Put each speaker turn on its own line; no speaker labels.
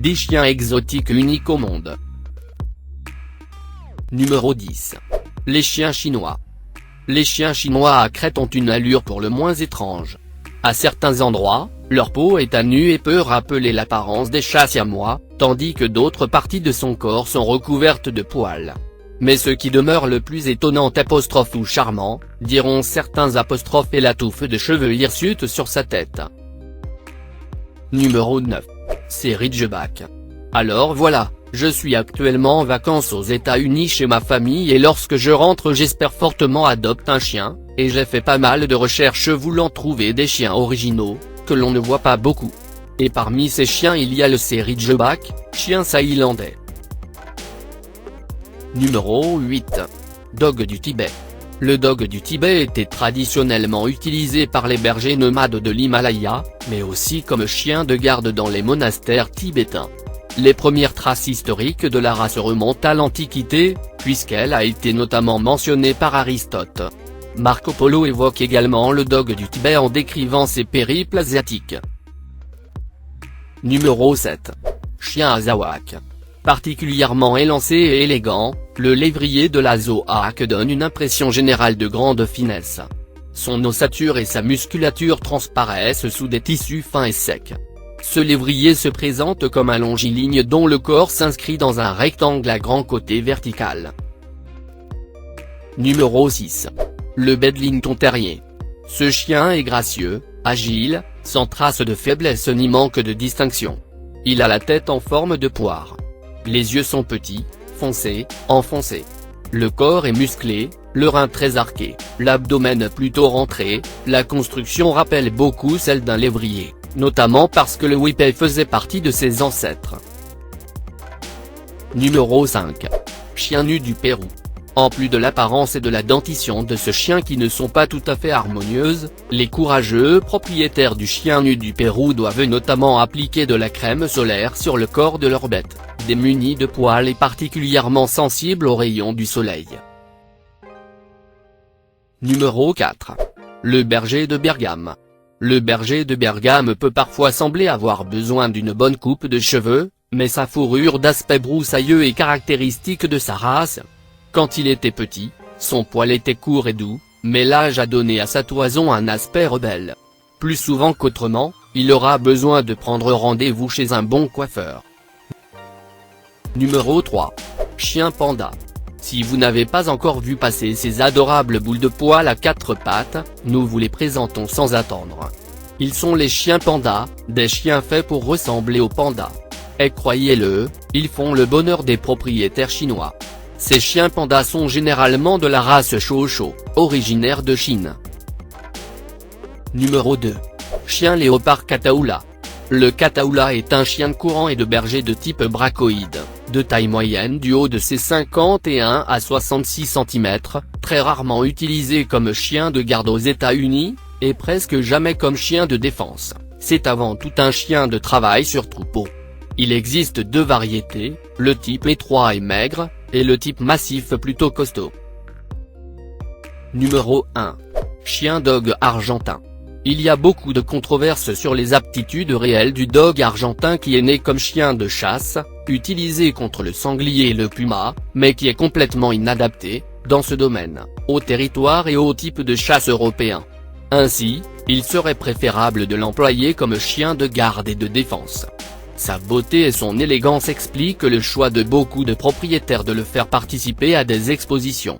des chiens exotiques uniques au monde. Numéro 10. Les chiens chinois. Les chiens chinois à crête ont une allure pour le moins étrange. À certains endroits, leur peau est à nu et peut rappeler l'apparence des chats siamois, tandis que d'autres parties de son corps sont recouvertes de poils. Mais ce qui demeure le plus étonnant ou charmant, diront certains est la touffe de cheveux hirsutes sur sa tête. Numéro 9. C'est Ridgeback. Alors voilà, je suis actuellement en vacances aux États-Unis chez ma famille et lorsque je rentre j'espère fortement adopter un chien, et j'ai fait pas mal de recherches voulant trouver des chiens originaux, que l'on ne voit pas beaucoup. Et parmi ces chiens il y a le C. Ridgeback, chien thaïlandais. Numéro 8. Dog du Tibet. Le dog du Tibet était traditionnellement utilisé par les bergers nomades de l'Himalaya, mais aussi comme chien de garde dans les monastères tibétains. Les premières traces historiques de la race remontent à l'Antiquité, puisqu'elle a été notamment mentionnée par Aristote. Marco Polo évoque également le dog du Tibet en décrivant ses périples asiatiques. Numéro 7. Chien Azawak. Particulièrement élancé et élégant, le lévrier de l'Azawak donne une impression générale de grande finesse. Son ossature et sa musculature transparaissent sous des tissus fins et secs. Ce lévrier se présente comme un longiligne dont le corps s'inscrit dans un rectangle à grand côté vertical. Numéro 6. Le Bedlington Terrier. Ce chien est gracieux, agile, sans trace de faiblesse ni manque de distinction. Il a la tête en forme de poire. Les yeux sont petits, foncés, enfoncés. Le corps est musclé, le rein très arqué, l'abdomen plutôt rentré, la construction rappelle beaucoup celle d'un lévrier, notamment parce que le whippet faisait partie de ses ancêtres. Numéro 5. Chien nu du Pérou. En plus de l'apparence et de la dentition de ce chien qui ne sont pas tout à fait harmonieuses, les courageux propriétaires du chien nu du Pérou doivent notamment appliquer de la crème solaire sur le corps de leur bête, démunie de poils et particulièrement sensible aux rayons du soleil. Numéro 4. Le berger de Bergame. Le berger de Bergame peut parfois sembler avoir besoin d'une bonne coupe de cheveux, mais sa fourrure d'aspect broussailleux est caractéristique de sa race. Quand il était petit, son poil était court et doux, mais l'âge a donné à sa toison un aspect rebelle. Plus souvent qu'autrement, il aura besoin de prendre rendez-vous chez un bon coiffeur. Numéro 3. Chien panda. Si vous n'avez pas encore vu passer ces adorables boules de poils à quatre pattes, nous vous les présentons sans attendre. Ils sont les chiens pandas, des chiens faits pour ressembler aux pandas. Et croyez-le, ils font le bonheur des propriétaires chinois. Ces chiens pandas sont généralement de la race Chocho, originaire de Chine. Numéro 2. Chien léopard Catahoula. Le Catahoula est un chien courant et de berger de type bracoïde, de taille moyenne du haut de ses 51 à 66 cm, très rarement utilisé comme chien de garde aux États-Unis, et presque jamais comme chien de défense. C'est avant tout un chien de travail sur troupeau. Il existe deux variétés, le type étroit et maigre, et le type massif plutôt costaud. Numéro 1. Chien dog argentin. Il y a beaucoup de controverses sur les aptitudes réelles du dog argentin qui est né comme chien de chasse, utilisé contre le sanglier et le puma, mais qui est complètement inadapté, dans ce domaine, au territoire et au type de chasse européen. Ainsi, il serait préférable de l'employer comme chien de garde et de défense. Sa beauté et son élégance expliquent le choix de beaucoup de propriétaires de le faire participer à des expositions.